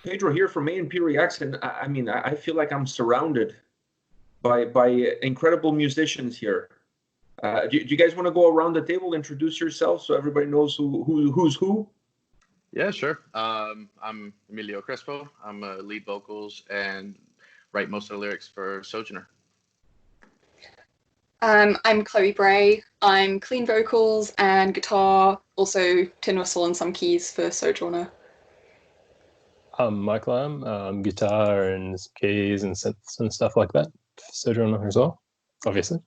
Pedro here from A&P-REACTS, and I mean, I feel like I'm surrounded by incredible musicians here. Do you guys want to go around the table, introduce yourselves so everybody knows who's who? Yeah, sure. I'm Emilio Crespo. I'm lead vocals and write most of the lyrics for Sojourner. I'm Chloe Bray. I'm clean vocals and guitar, also tin whistle and some keys for Sojourner. I'm Mike Lamb, guitar and keys and synths and stuff like that. Sojourner as well, obviously.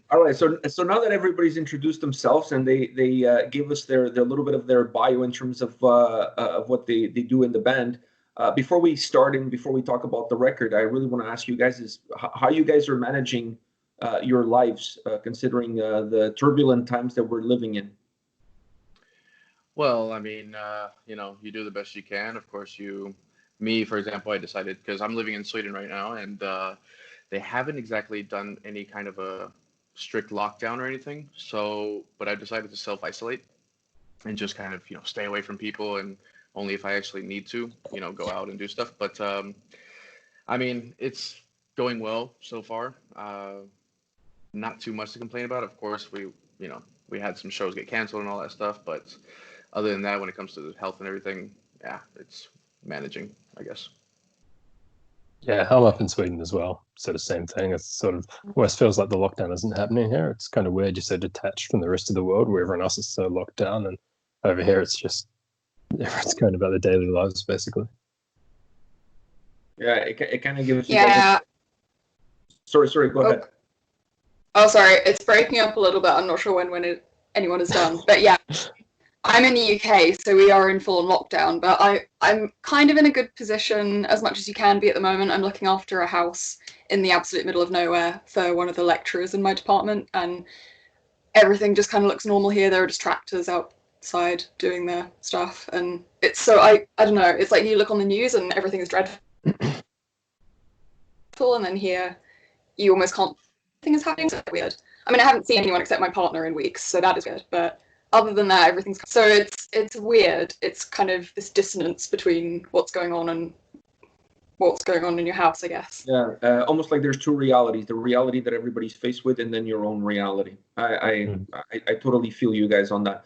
All right, so now that everybody's introduced themselves and they gave us their little bit of their bio in terms of what they do in the band, before we start and before we talk about the record, I really want to ask you guys is how you guys are managing your lives, considering the turbulent times that we're living in. Well, I mean, you do the best you can. Of course, me, for example, I decided, because I'm living in Sweden right now, and they haven't exactly done any kind of a strict lockdown or anything. So, but I've decided to self-isolate and just kind of, stay away from people, and only if I actually need to, go out and do stuff. But, I mean, it's going well so far. Not too much to complain about. Of course, we had some shows get canceled and all that stuff, but other than that, when it comes to the health and everything, yeah, it's managing, I guess. Yeah, I'm up in Sweden as well. Sort of same thing. It's sort of almost feels like the lockdown isn't happening here. It's kind of weird. You're so detached from the rest of the world where everyone else is so locked down. And over here, it's just everyone's going about their daily lives, basically. Yeah, it kind of gives you... Yeah. Sorry, go ahead. Oh, sorry. It's breaking up a little bit. I'm not sure when anyone is done. But yeah. I'm in the UK, so we are in full lockdown, but I'm kind of in a good position as much as you can be at the moment. I'm looking after a house in the absolute middle of nowhere for one of the lecturers in my department, and everything just kind of looks normal here. There are just tractors outside doing their stuff, and it's so, I don't know, it's like you look on the news and everything is dreadful, and then here you almost can't, nothing is happening, so it's weird. I mean, I haven't seen anyone except my partner in weeks, so that is good, but other than that, everything's... So it's weird. It's kind of this dissonance between what's going on and what's going on in your house, I guess. Yeah, almost like there's two realities: the reality that everybody's faced with, and then your own reality. I totally feel you guys on that.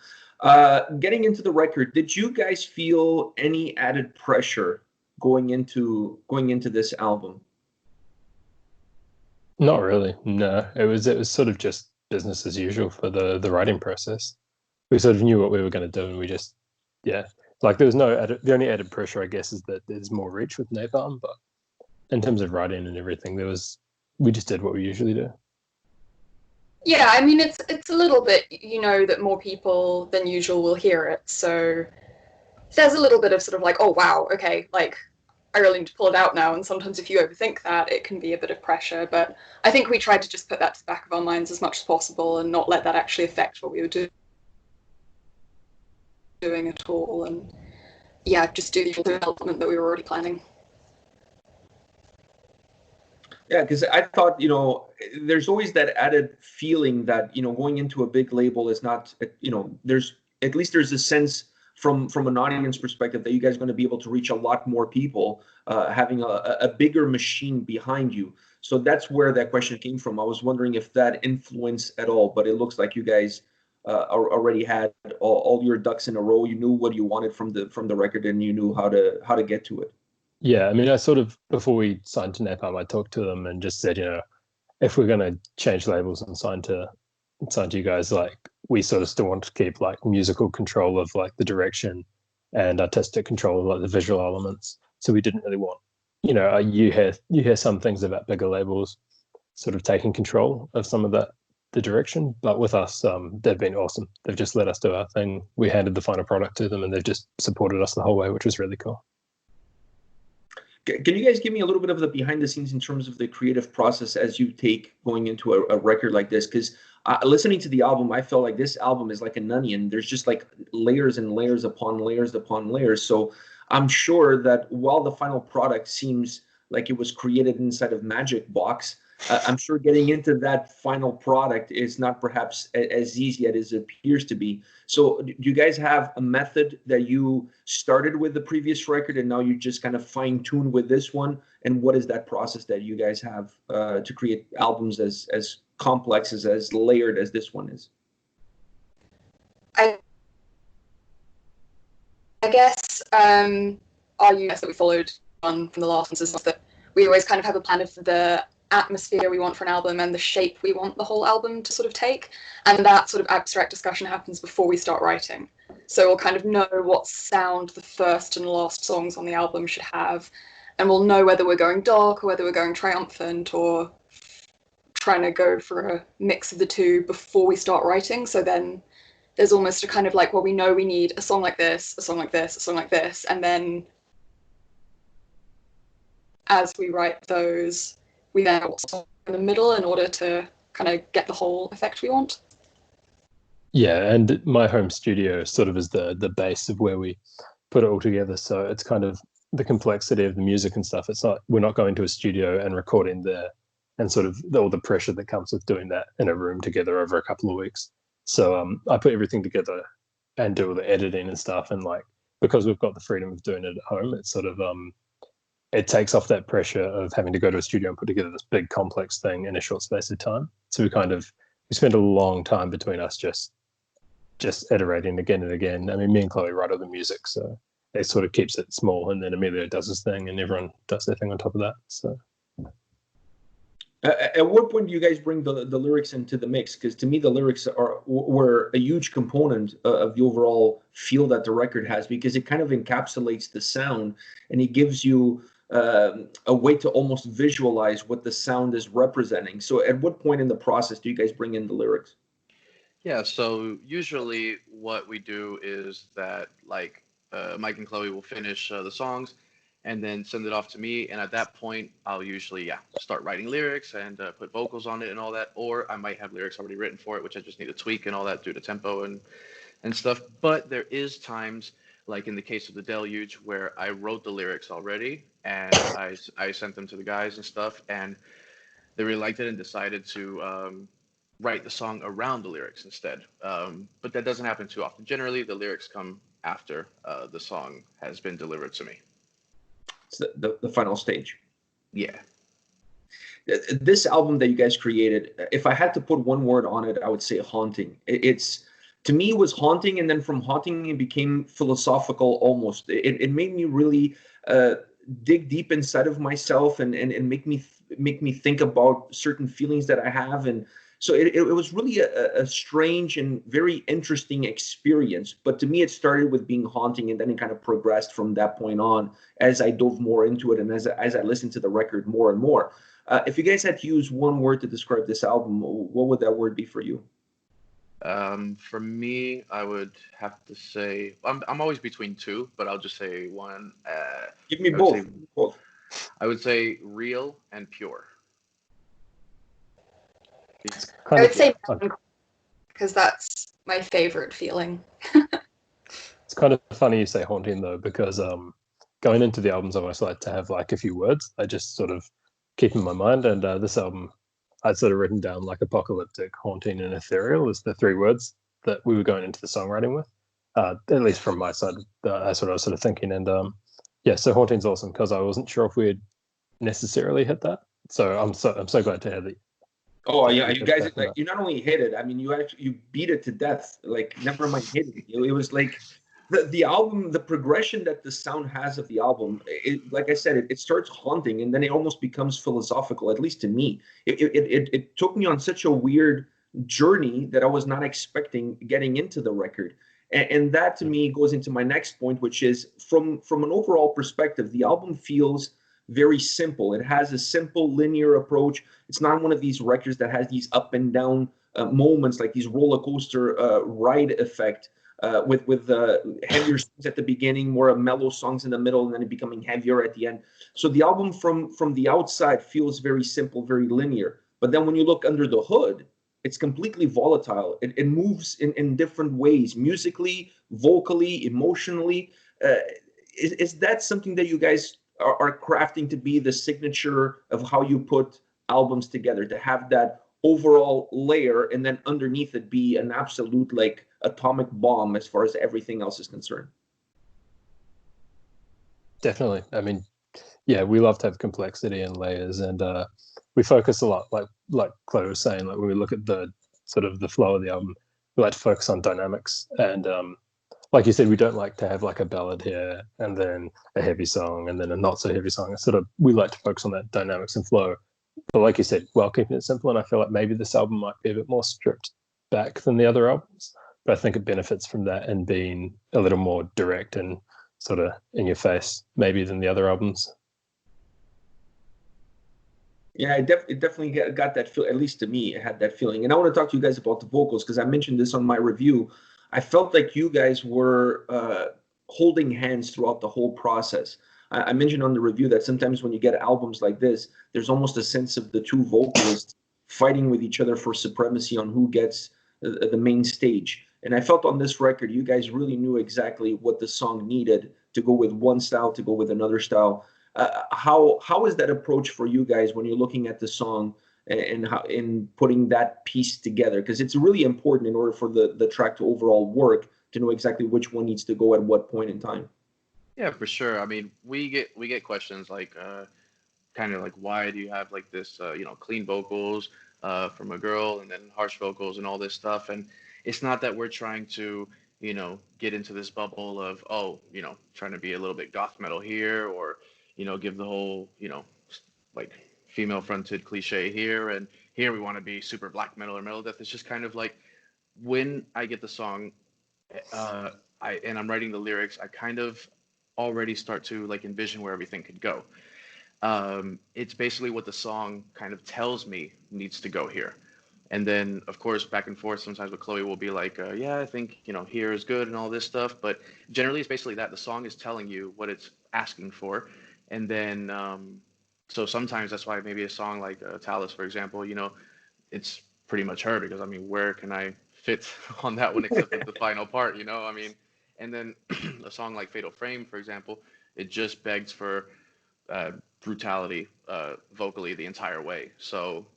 Getting into the record, did you guys feel any added pressure going into this album? Not really. No, it was sort of just business as usual for the writing process. We sort of knew what we were going to do, and we just, like there was the only added pressure, I guess, is that there's more reach with Napalm, but in terms of writing and everything, we just did what we usually do. Yeah, I mean, it's a little bit, that more people than usual will hear it, so there's a little bit of sort of like, oh wow, okay, like I really need to pull it out now, and sometimes if you overthink that, it can be a bit of pressure, but I think we tried to just put that to the back of our minds as much as possible and not let that actually affect what we were doing at all, and just do the development that we were already planning. Yeah, because I thought, there's always that added feeling that, going into a big label is not, there's a sense from an audience perspective that you guys are going to be able to reach a lot more people, having a bigger machine behind you. So that's where that question came from. I was wondering if that influenced at all, but it looks like you guys already had all your ducks in a row. You knew what you wanted from the record, and you knew how to get to it. Yeah, I mean, I sort of, before we signed to Napalm, I talked to them and just said, if we're going to change labels and sign to you guys, like we sort of still want to keep like musical control of like the direction and artistic control of like the visual elements. So we didn't really want, you hear some things about bigger labels sort of taking control of some of the direction, but with us, they've been awesome. They've just let us do our thing. We handed the final product to them, and they've just supported us the whole way, which was really cool. Can you guys give me a little bit of the behind the scenes in terms of the creative process as you take going into a record like this? Because listening to the album, I felt like this album is like an onion. There's just like layers and layers upon layers upon layers. So I'm sure that while the final product seems like it was created inside of Magic Box, I'm sure getting into that final product is not perhaps as easy as it appears to be. So do you guys have a method that you started with the previous record and now you just kind of fine-tune with this one? And what is that process that you guys have to create albums as complex, as layered as this one is? I guess our US that we followed on from the last ones is that we always kind of have a plan of the atmosphere we want for an album and the shape we want the whole album to sort of take, and that sort of abstract discussion happens before we start writing. So we'll kind of know what sound the first and last songs on the album should have, and we'll know whether we're going dark or whether we're going triumphant or trying to go for a mix of the two before we start writing. So then there's almost a kind of like, well, we know we need a song like this, a song like this, a song like this, and then as we write those, we then have song in the middle in order to kind of get the whole effect we want. Yeah, and my home studio sort of is the base of where we put it all together. So it's kind of the complexity of the music and stuff. It's not, we're not going to a studio and recording there and sort of all the pressure that comes with doing that in a room together over a couple of weeks. So I put everything together and do all the editing and stuff. And like, because we've got the freedom of doing it at home, it's sort of, it takes off that pressure of having to go to a studio and put together this big complex thing in a short space of time. So we spend a long time between us just iterating again and again. I mean, me and Chloe write all the music, so it sort of keeps it small, and then Emilio does his thing and everyone does their thing on top of that. So at what point do you guys bring the lyrics into the mix? Because to me, the lyrics were a huge component of the overall feel that the record has, because it kind of encapsulates the sound and it gives you a way to almost visualize what the sound is representing. So at what point in the process do you guys bring in the lyrics? Yeah, so usually what we do is that like Mike and Chloe will finish the songs and then send it off to me. And at that point, I'll usually, start writing lyrics and put vocals on it and all that. Or I might have lyrics already written for it, which I just need to tweak and all that due to tempo and stuff. But there is times, like in the case of The Deluge, where I wrote the lyrics already and I sent them to the guys and stuff. And they really liked it and decided to write the song around the lyrics instead. But that doesn't happen too often. Generally, the lyrics come after the song has been delivered to me. The final stage. Yeah. This album that you guys created, if I had to put one word on it, I would say haunting. It's, to me, it was haunting, and then from haunting it became philosophical almost. It made me really dig deep inside of myself and make me think about certain feelings that I have. And so it was really a strange and very interesting experience. But to me, it started with being haunting, and then it kind of progressed from that point on as I dove more into it and as I listened to the record more and more. If you guys had to use one word to describe this album, what would that word be for you? For me, I would have to say, I'm always between two, but I'll just say one. Give me both. I would say real and pure. I would say because that's my favorite feeling. It's kind of funny you say haunting though, because going into the albums I always like to have like a few words I just sort of keep in my mind, and this album I'd sort of written down like apocalyptic, haunting, and ethereal as the three words that we were going into the songwriting with, at least from my side. That's what I was sort of thinking. And so haunting's awesome because I wasn't sure if we had necessarily hit that, so I'm so glad to hear that. Oh yeah, you guys, like, you not only hit it, I mean, you beat it to death. Like, never mind hitting it. It was like the album, the progression that the sound has of the album. Like I said, it starts haunting, and then it almost becomes philosophical. At least to me, it took me on such a weird journey that I was not expecting getting into the record. And that to me goes into my next point, which is from an overall perspective, the album feels very simple. It has a simple linear approach. It's not one of these records that has these up and down moments, like these roller coaster ride effect with heavier songs at the beginning, more mellow songs in the middle, and then it becoming heavier at the end. So the album from the outside feels very simple, very linear. But then when you look under the hood, it's completely volatile. It moves in different ways, musically, vocally, emotionally. Is that something that you guys are crafting to be the signature of how you put albums together, to have that overall layer, and then underneath it be an absolute like atomic bomb as far as everything else is concerned. Definitely. I mean, yeah, we love to have complexity and layers, and we focus a lot, like Chloe was saying, like when we look at the sort of the flow of the album, we like to focus on dynamics. And like you said, we don't like to have like a ballad here and then a heavy song and then a not so heavy song. It's sort of, we like to focus on that dynamics and flow. But like you said, while keeping it simple, and I feel like maybe this album might be a bit more stripped back than the other albums, but I think it benefits from that and being a little more direct and sort of in your face maybe than the other albums. Yeah, it definitely got that feel. At least to me, it had that feeling. And I want to talk to you guys about the vocals, because I mentioned this on my review. I felt like you guys were holding hands throughout the whole process. I mentioned on the review that sometimes when you get albums like this, there's almost a sense of the two vocalists fighting with each other for supremacy on who gets the main stage. And I felt on this record, you guys really knew exactly what the song needed to go with one style, to go with another style. How is that approach for you guys when you're looking at the song and how in putting that piece together? Because it's really important in order for the track to overall work, to know exactly which one needs to go at what point in time. Yeah, for sure. I mean, we get questions like kind of like, why do you have like this clean vocals from a girl and then harsh vocals and all this stuff? And it's not that we're trying to get into this bubble of trying to be a little bit goth metal here, or give the whole like female fronted cliche here, and here we want to be super black metal or metal death. It's just kind of like, when I get the song and I'm writing the lyrics, I kind of already start to like envision where everything could go. It's basically what the song kind of tells me needs to go here. And then, of course, back and forth, sometimes with Chloe will be like, yeah, I think, here is good and all this stuff. But generally, it's basically that the song is telling you what it's asking for. And then, so sometimes that's why maybe a song like Talus, for example, it's pretty much her, because, I mean, where can I fit on that one except for the final part, I mean, and then a song like Fatal Frame, for example, it just begs for brutality vocally the entire way. So,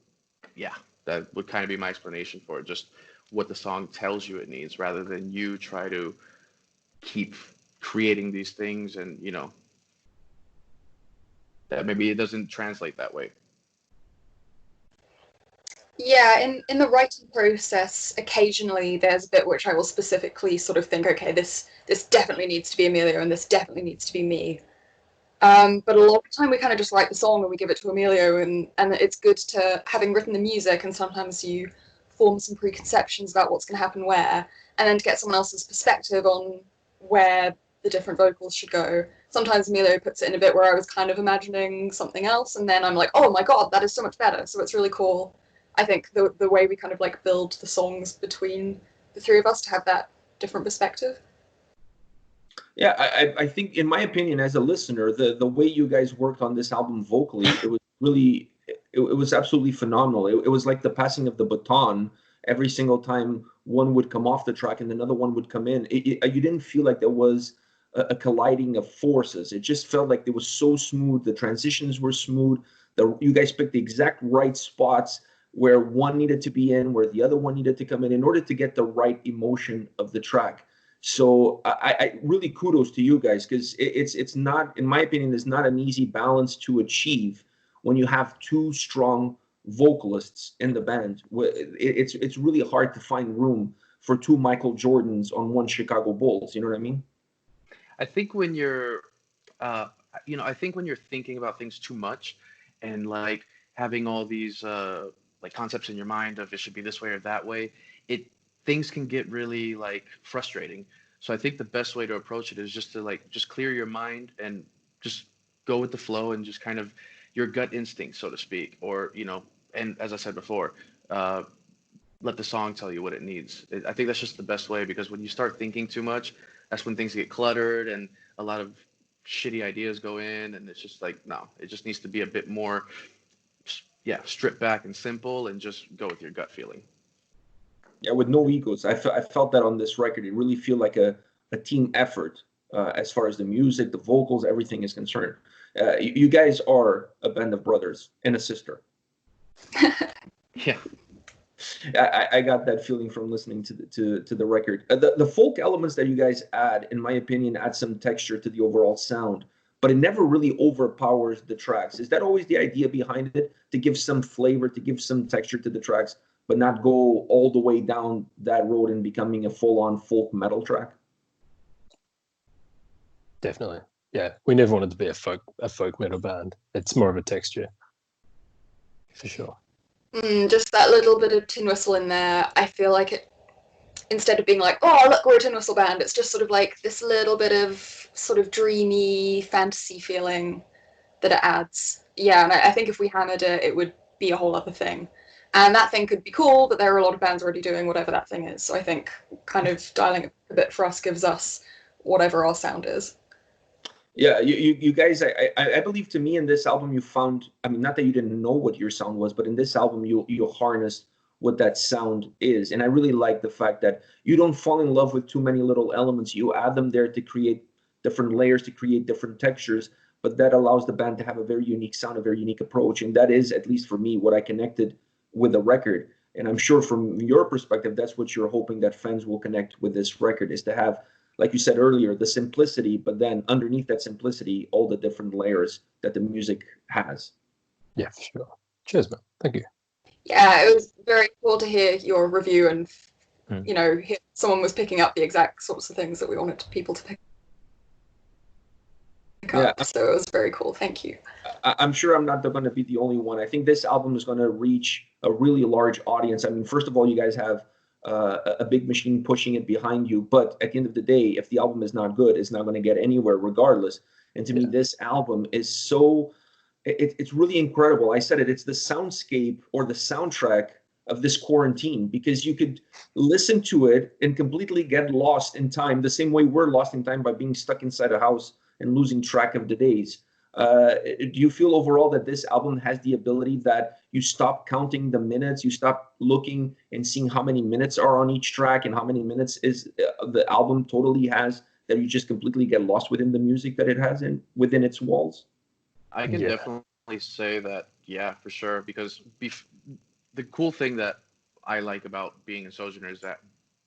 yeah, that would kind of be my explanation for it, just what the song tells you it needs, rather than you try to keep creating these things and, that maybe it doesn't translate that way. Yeah, in the writing process, occasionally there's a bit which I will specifically sort of think, okay, this definitely needs to be Emilio and this definitely needs to be me. But a lot of the time we kind of just write the song and we give it to Emilio, and it's good to, having written the music, and sometimes you form some preconceptions about what's going to happen where, and then to get someone else's perspective on where the different vocals should go. Sometimes Emilio puts it in a bit where I was kind of imagining something else, and then I'm like, oh my god, that is so much better. So it's really cool, I think, the way we kind of like build the songs between the three of us to have that different perspective. Yeah, I think, in my opinion, as a listener, the way you guys worked on this album vocally, it was really, it was absolutely phenomenal. It was like the passing of the baton. Every single time one would come off the track and another one would come in, you didn't feel like there was a colliding of forces. It just felt like it was so smooth. The transitions were smooth. You guys picked the exact right spots where one needed to be in, where the other one needed to come in order to get the right emotion of the track. So I really kudos to you guys, because it's not, in my opinion, it's not an easy balance to achieve when you have two strong vocalists in the band. It's really hard to find room for two Michael Jordans on one Chicago Bulls. You know what I mean? I think when you're, I think when you're thinking about things too much, and like having all these like concepts in your mind of it should be this way or that way, things can get really like frustrating. So I think the best way to approach it is just to just clear your mind and just go with the flow, and just kind of your gut instinct, so to speak, or, and as I said before, let the song tell you what it needs. I think that's just the best way, because when you start thinking too much, that's when things get cluttered and a lot of shitty ideas go in, and it's just like, no, it just needs to be a bit more, stripped back and simple, and just go with your gut feeling. Yeah, with no egos. I felt that on this record. It really feel like a team effort as far as the music, the vocals, everything is concerned. You guys are a band of brothers and a sister. Yeah. I got that feeling from listening to the record. The folk elements that you guys add, in my opinion, add some texture to the overall sound, but it never really overpowers the tracks. Is that always the idea behind it, to give some flavor, to give some texture to the tracks, but not go all the way down that road and becoming a full-on folk metal track? Definitely. Yeah, we never wanted to be a folk metal band. It's more of a texture, for sure. Just that little bit of tin whistle in there. I feel like it, instead of being like, oh, look, we're a tin whistle band, it's just sort of like this little bit of sort of dreamy fantasy feeling that it adds. Yeah, and I think if we hammered it, it would be a whole other thing. And that thing could be cool, but there are a lot of bands already doing whatever that thing is. So I think kind of dialing it a bit for us gives us whatever our sound is. Yeah, you guys, I believe, to me, in this album you found, I mean, not that you didn't know what your sound was, but in this album you harnessed what that sound is. And I really like the fact that you don't fall in love with too many little elements. You add them there to create different layers, to create different textures, but that allows the band to have a very unique sound, a very unique approach. And that is, at least for me, what I connected with the record. And I'm sure from your perspective, that's what you're hoping that fans will connect with this record, is to have, like you said earlier, the simplicity, but then underneath that simplicity, all the different layers that the music has. Yeah, for sure. Cheers, man. Thank you. Yeah, it was very cool to hear your review and, you know, someone was picking up the exact sorts of things that we wanted people to pick up. So it was very cool. Thank you. I'm sure I'm not going to be the only one. I think this album is going to reach a really large audience. I mean, first of all, you guys have a big machine pushing it behind you, but at the end of the day, if the album is not good, it's not going to get anywhere regardless. And to me, this album is so, it's really incredible. I said it, it's the soundscape or the soundtrack of this quarantine, because you could listen to it and completely get lost in time, the same way we're lost in time by being stuck inside a house and losing track of the days. Do you feel overall that this album has the ability that you stop counting the minutes, you stop looking and seeing how many minutes are on each track and how many minutes is the album totally has, that you just completely get lost within the music that it has within its walls? I can definitely say that, yeah, for sure, because the cool thing that I like about being in Sojourner is that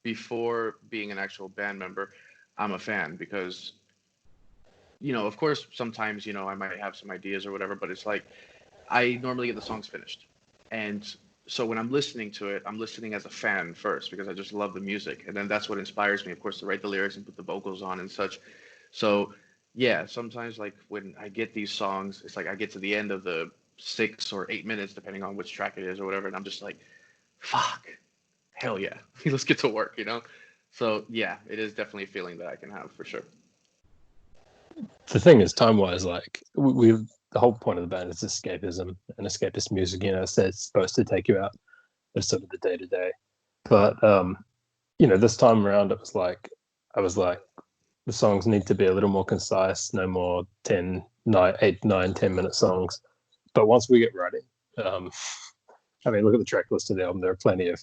before being an actual band member, I'm a fan, because, you know, of course, sometimes, you know, I might have some ideas or whatever, but it's like, I normally get the songs finished. And so when I'm listening to it, I'm listening as a fan first, because I just love the music. And then that's what inspires me, of course, to write the lyrics and put the vocals on and such. So, yeah, sometimes, like, when I get these songs, it's like I get to the end of the 6 or 8 minutes, depending on which track it is or whatever, and I'm just like, fuck, hell yeah, let's get to work, you know? So, yeah, it is definitely a feeling that I can have, for sure. The thing is, time-wise, like, the whole point of the band is escapism and escapist music, you know, so it's supposed to take you out of sort of the day-to-day. But, you know, this time around, I was like, the songs need to be a little more concise, no more 8, 9, 10-minute songs. But once we get writing, I mean, look at the track list of the album. There are plenty of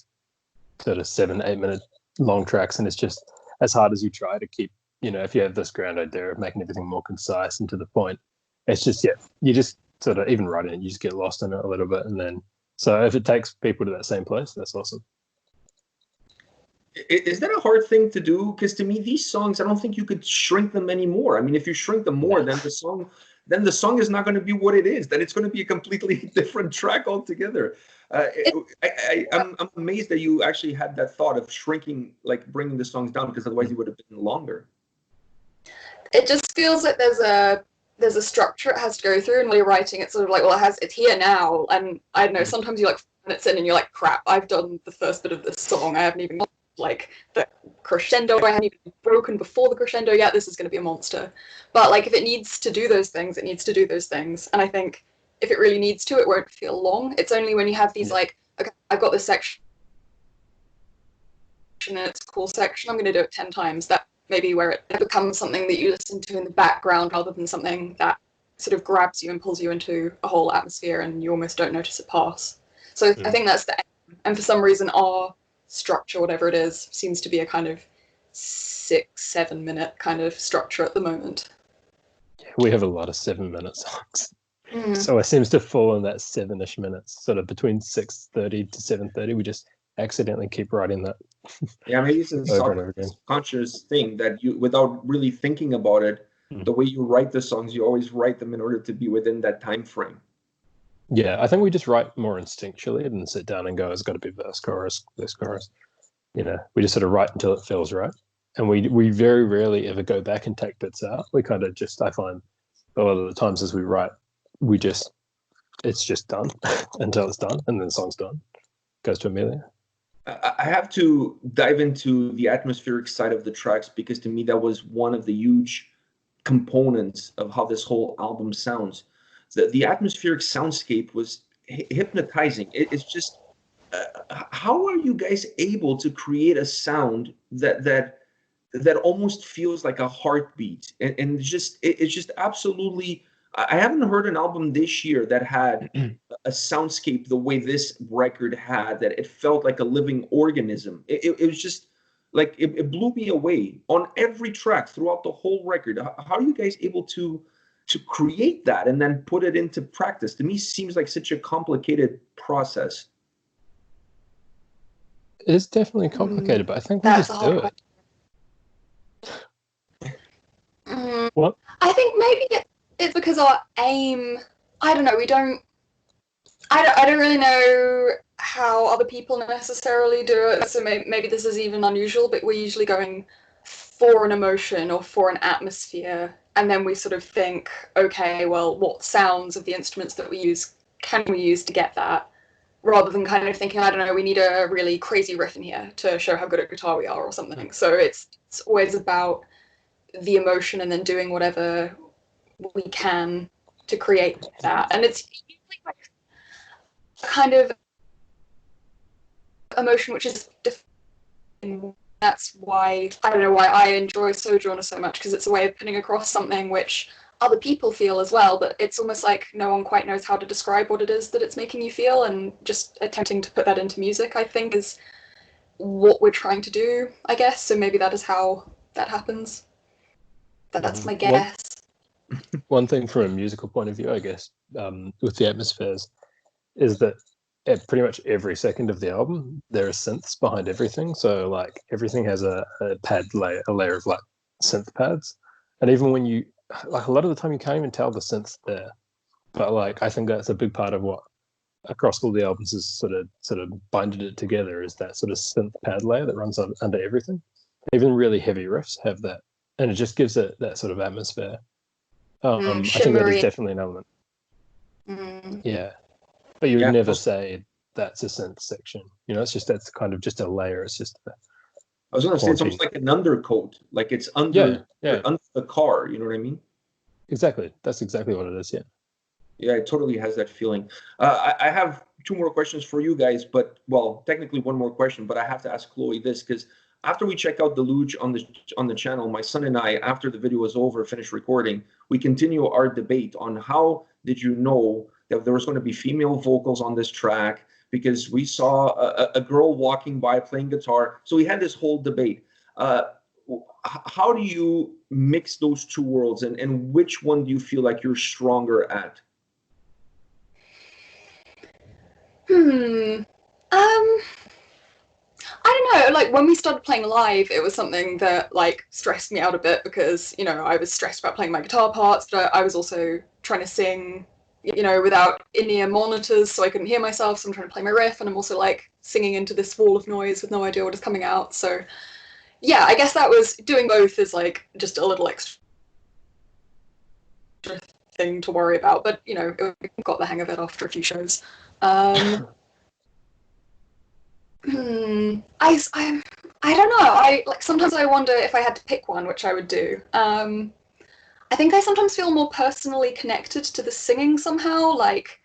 sort of 7, 8 minute long tracks, and it's just as hard as you try to keep, you know, if you have this grand idea of making everything more concise and to the point, it's just, yeah, you just sort of, even writing it, you just get lost in it a little bit. And then, so if it takes people to that same place, that's awesome. Is that a hard thing to do? Because to me, these songs, I don't think you could shrink them anymore. I mean, if you shrink them more, then the song is not going to be what it is. Then it's going to be a completely different track altogether. I'm amazed that you actually had that thought of shrinking, like bringing the songs down, because otherwise it would have been longer. It just feels like there's a structure it has to go through, and when you're writing, it's sort of like, well, it's here now, and I don't know. Sometimes you're like 4 minutes in, and you're like, crap, I've done the first bit of this song. I haven't even like the crescendo. I haven't even broken before the crescendo yet. This is going to be a monster. But like, if it needs to do those things, it needs to do those things. And I think if it really needs to, it won't feel long. It's only when you have these like, okay, I've got this section and it's a cool section, I'm going to do it 10 times. That maybe where it becomes something that you listen to in the background rather than something that sort of grabs you and pulls you into a whole atmosphere and you almost don't notice it pass. So I think that's the aim. And for some reason, our structure, whatever it is, seems to be a kind of 6-7 minute kind of structure at the moment. Yeah, we have a lot of 7-minute songs. So it seems to fall in that 7-ish minutes, sort of between 6:30 to 7:30. We just accidentally keep writing that. Yeah, maybe it's a over and over again. subconscious thing that you, without really thinking about it, the way you write the songs, you always write them in order to be within that time frame. Yeah, I think we just write more instinctually than sit down and go, it's got to be verse, chorus, verse, chorus. You know, we just sort of write until it feels right. And we very rarely ever go back and take bits out. We kind of just, I find a lot of the times as we write, it's just done until it's done, and then the song's done. Goes to Amelia. I have to dive into the atmospheric side of the tracks, because to me that was one of the huge components of how this whole album sounds. The atmospheric soundscape was hypnotizing. It's just how are you guys able to create a sound that almost feels like a heartbeat, and it's just absolutely. I haven't heard an album this year that had a soundscape the way this record had, that it felt like a living organism. It was just like, it blew me away on every track throughout the whole record. How are you guys able to create that and then put it into practice? To me, seems like such a complicated process. It is definitely complicated, but I think we just do it. What? I think maybe it's because our aim, I don't know, I don't really know how other people necessarily do it, so maybe this is even unusual, but we're usually going for an emotion or for an atmosphere, and then we sort of think, okay, well, what sounds of the instruments that we use can we use to get that, rather than kind of thinking, I don't know, we need a really crazy riff in here to show how good at guitar we are or something. So it's always about the emotion and then doing whatever we can to create that. And it's usually like a kind of emotion which is different. That's why, I don't know, why I enjoy Sojourner so much, because it's a way of putting across something which other people feel as well, but it's almost like no one quite knows how to describe what it is that it's making you feel, and just attempting to put that into music, I think, is what we're trying to do, I guess. So maybe that is how that happens. That's my guess. One thing from a musical point of view, I guess, with the atmospheres, is that at pretty much every second of the album, there are synths behind everything. So like everything has a pad layer, a layer of like synth pads. And even when you, like a lot of the time you can't even tell the synths there. But like, I think that's a big part of what across all the albums is sort of binded it together, is that sort of synth pad layer that runs under everything. Even really heavy riffs have that. And it just gives it that sort of atmosphere. I think that is definitely an element. Yeah. But you would never say that's a synth section. You know, it's just, that's kind of just a layer. It's just I was going to say, it's almost like an undercoat, like it's under the car. You know what I mean? Exactly. That's exactly what it is. Yeah. Yeah, it totally has that feeling. I have two more questions for you guys, but well, technically one more question, but I have to ask Chloe this, because after we check out Deluge on the channel, my son and I, after the video was over, finished recording, we continue our debate on how did you know that there was going to be female vocals on this track, because we saw a girl walking by playing guitar. So we had this whole debate. How do you mix those two worlds, and which one do you feel like you're stronger at? I don't know, like when we started playing live, it was something that like stressed me out a bit, because, you know, I was stressed about playing my guitar parts, but I was also trying to sing, you know, without in-ear monitors, so I couldn't hear myself, so I'm trying to play my riff, and I'm also like singing into this wall of noise with no idea what is coming out. So yeah, I guess that was, doing both is like just a little extra thing to worry about, but you know, we got the hang of it after a few shows. I don't know. I like, sometimes I wonder if I had to pick one, which I would do. I think I sometimes feel more personally connected to the singing somehow. Like,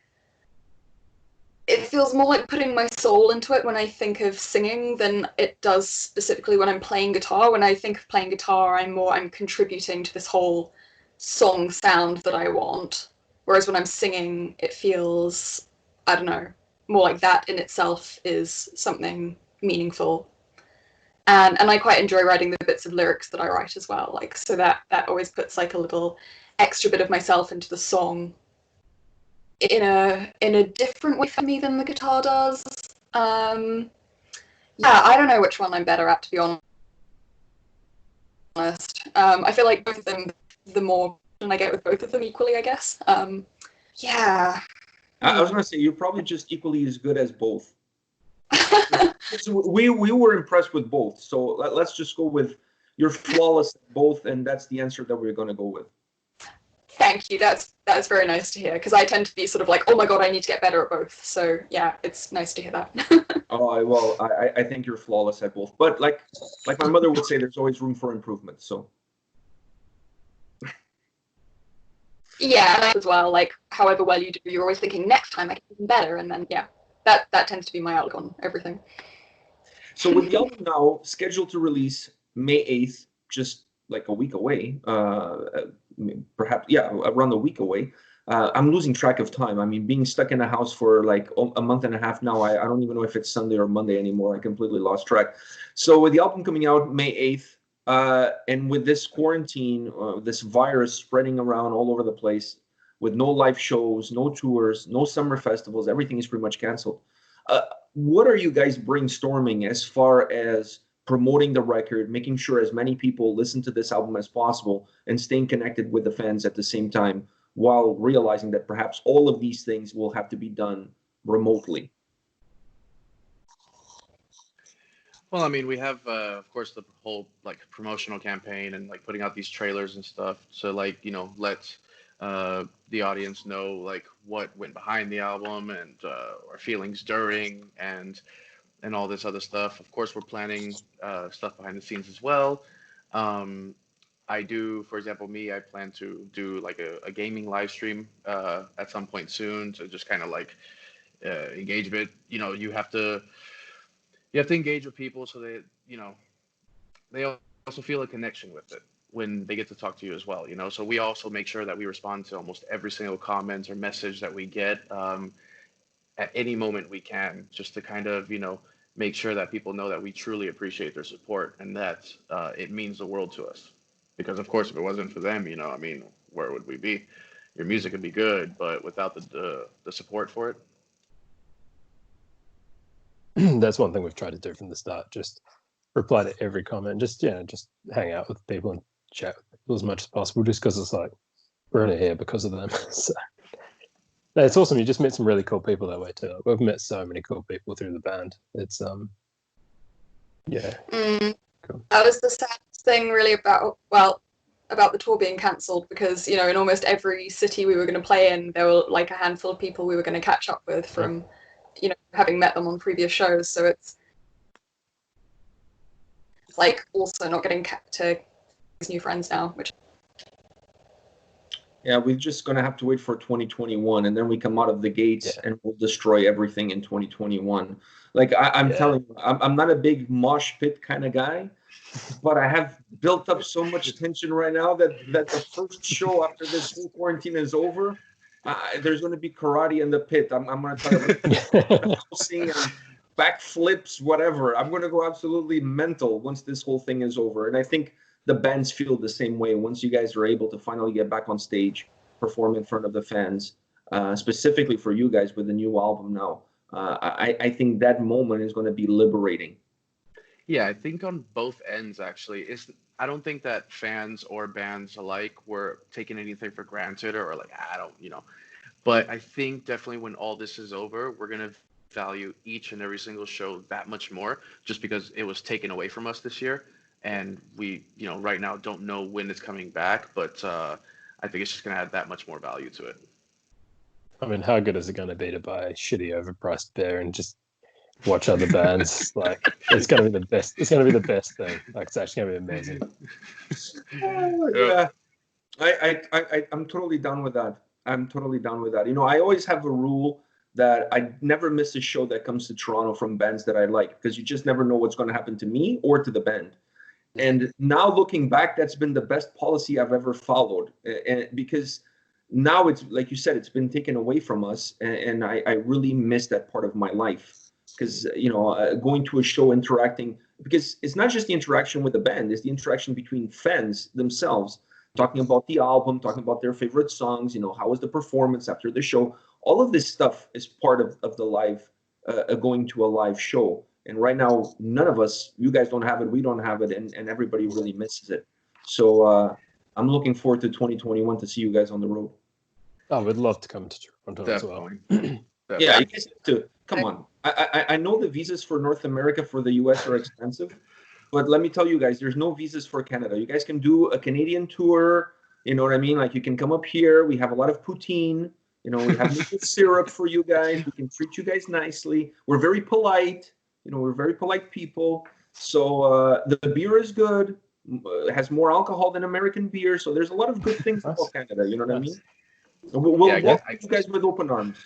it feels more like putting my soul into it when I think of singing than it does specifically when I'm playing guitar. When I think of playing guitar, I'm contributing to this whole song sound that I want. Whereas when I'm singing, it feels, I don't know, more like that in itself is something meaningful. And I quite enjoy writing the bits of lyrics that I write as well. Like, so that always puts like a little extra bit of myself into the song. in a different way for me than the guitar does. Yeah, I don't know which one I'm better at, to be honest. I feel like both of them, the more I get with both of them equally, I guess. Yeah. I was gonna say you're probably just equally as good as both. So we were impressed with both, so let's just go with you're flawless at both, and that's the answer that we're gonna go with. Thank you. That's very nice to hear, because I tend to be sort of like, oh my god, I need to get better at both. So yeah, it's nice to hear that. Oh well, I think you're flawless at both, but like my mother would say, there's always room for improvement. So yeah, and I as well. Like, however well you do, you're always thinking next time I can do even better, and then yeah, that tends to be my outlook on everything. So with the album now scheduled to release May 8th, just like a week away, perhaps, yeah, around a week away. I'm losing track of time. I mean, being stuck in a house for like a month and a half now, I don't even know if it's Sunday or Monday anymore. I completely lost track. So with the album coming out May 8th, and with this quarantine, this virus spreading around all over the place, with no live shows, no tours, no summer festivals, everything is pretty much canceled. What are you guys brainstorming as far as promoting the record, making sure as many people listen to this album as possible, and staying connected with the fans at the same time, while realizing that perhaps all of these things will have to be done remotely? Well, I mean, we have, of course, the whole like promotional campaign and like putting out these trailers and stuff. So like, you know, let the audience know like what went behind the album and our feelings during and all this other stuff. Of course, we're planning stuff behind the scenes as well. I do, for example, I plan to do like a gaming live stream at some point soon to just kind of like engagement. You know, you have to engage with people so that, you know, they also feel a connection with it when they get to talk to you as well, you know. So we also make sure that we respond to almost every single comment or message that we get at any moment we can, just to kind of, you know, make sure that people know that we truly appreciate their support and that it means the world to us. Because of course, if it wasn't for them, you know, I mean, where would we be? Your music would be good, but without the support for it. That's one thing we've tried to do from the start. Just reply to every comment. Just hang out with people and chat with people as much as possible. Just because it's like we're only here because of them. So no, it's awesome. You just met some really cool people that way too. We've met so many cool people through the band. It's yeah. Cool. That was the saddest thing really about the tour being cancelled, because, you know, in almost every city we were going to play in, there were like a handful of people we were going to catch up with from, you know, having met them on previous shows. So it's like also not getting to new friends now, which. Yeah, we're just going to have to wait for 2021, and then we come out of the gates and we'll destroy everything in 2021. Like I'm telling you, I'm not a big mosh pit kind of guy, but I have built up so much tension right now that the first show after this whole quarantine is over, there's going to be karate in the pit. I'm going to try to sing and backflips, whatever. I'm going to go absolutely mental once this whole thing is over. And I think the bands feel the same way once you guys are able to finally get back on stage, perform in front of the fans, specifically for you guys with the new album now. I think that moment is going to be liberating. Yeah, I think on both ends, actually. I don't think that fans or bands alike were taking anything for granted or like, I don't, you know. But I think definitely when all this is over, we're going to value each and every single show that much more, just because it was taken away from us this year. And we, you know, right now don't know when it's coming back, but I think it's just going to add that much more value to it. I mean, how good is it going to be to buy a shitty overpriced beer and just watch other bands? Like, it's going to be the best. It's going to be the best thing. Like, it's actually going to be amazing. Yeah, I'm totally down with that. I'm totally down with that. You know, I always have a rule that I never miss a show that comes to Toronto from bands that I like, because you just never know what's going to happen to me or to the band. And now looking back, that's been the best policy I've ever followed. And because now it's, like you said, it's been taken away from us. And I really miss that part of my life. Because, you know, going to a show, interacting, because it's not just the interaction with the band, it's the interaction between fans themselves, talking about the album, talking about their favorite songs, you know, how was the performance after the show. all of this stuff is part of the live, going to a live show. And right now, none of us, you guys don't have it, we don't have it, and everybody really misses it. So I'm looking forward to 2021 to see you guys on the road. Oh, we'd love to come to Toronto as well. Yeah, you guys have to come on. I know the visas for North America for the US are expensive, but let me tell you guys, there's no visas for Canada. You guys can do a Canadian tour. You know what I mean? Like, you can come up here. We have a lot of poutine. You know, we have maple syrup for you guys. We can treat you guys nicely. We're very polite. You know, we're very polite people. So the beer is good. It has more alcohol than American beer. So there's a lot of good things about Canada. You know what I mean? We'll welcome you guys with open arms.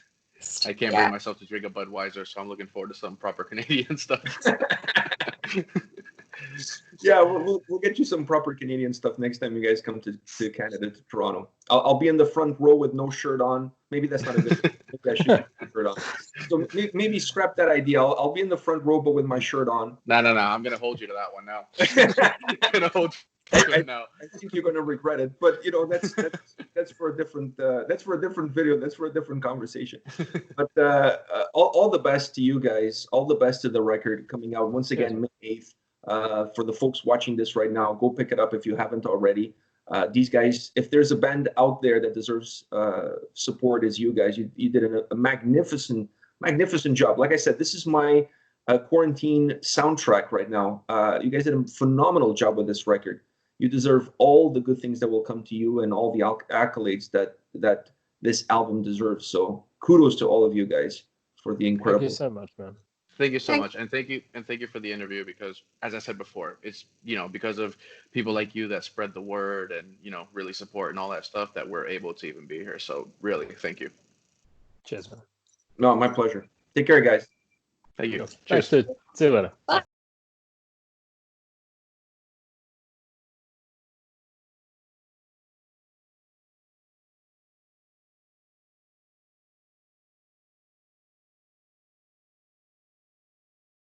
I can't bring myself to drink a Budweiser, so I'm looking forward to some proper Canadian stuff. Yeah, we'll get you some proper Canadian stuff next time you guys come to Canada, to Toronto. I'll be in the front row with no shirt on. Maybe that's not a good thing. Maybe I should have a shirt on. So maybe scrap that idea. I'll be in the front row, but with my shirt on. No. I'm going to hold you to that one now. I'm going to hold you now. I think you're going to regret it. But, you know, that's for a different video. That's for a different conversation. But all the best to you guys. All the best to the record coming out once again, May 8th. For the folks watching this right now, go pick it up if you haven't already. These guys, if there's a band out there that deserves support, is you guys. You did a magnificent job. Like I said, this is my quarantine soundtrack right now. You guys did a phenomenal job with this record. You deserve all the good things that will come to you and all the accolades that this album deserves. So kudos to all of you guys for the incredible. Thank you so much, man. Thank you so much, and thank you for the interview, because, as I said before, it's, you know, because of people like you that spread the word and, you know, really support and all that stuff that we're able to even be here. So really, thank you. Cheers, man. No, my pleasure. Take care, guys. Thank you. Cheers. See you later. Bye.